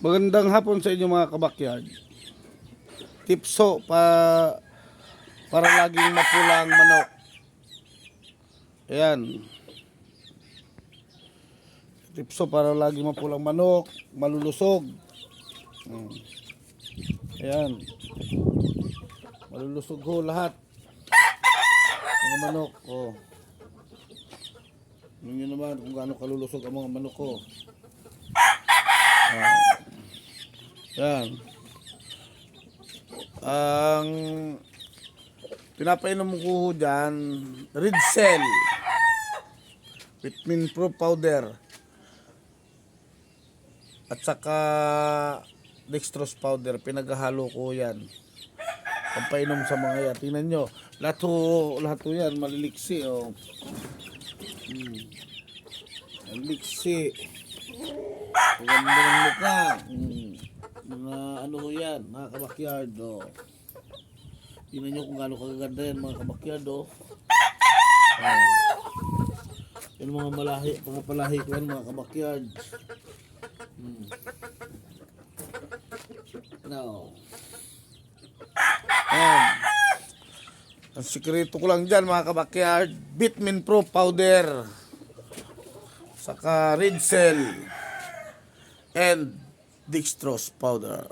Magandang hapon sa inyo mga kabakyard. Tipso para laging mapula ang manok. Ayan. Tipso para laging mapula ang manok, malulusog. Ayan. Malulusog ho lahat. Mga manok. Oh. Tingnan nyo naman kung gaano kalulusog ang mga manok ko. Yan. Ang pinapainom ko dyan, Red Cell Vitamin Pro Powder at saka Dextrose Powder. Pinaghahalo ko yan. Pampainom sa mga yan. Tingnan nyo. Lahat ho yan maliliksi. Oh. Maliliksi. Maganda ng mukha. Mga ano ho yan, mga kabakyard. Oh. Tingnan nyo kung gaano kaganda yan mga kabakyard. Oh. Yan mga palahi ko yan mga kabakyard. No. Ang sikreto ko lang dyan mga kabakyard, Vitamin Pro Powder, saka Red Cell and Dextrose Powder.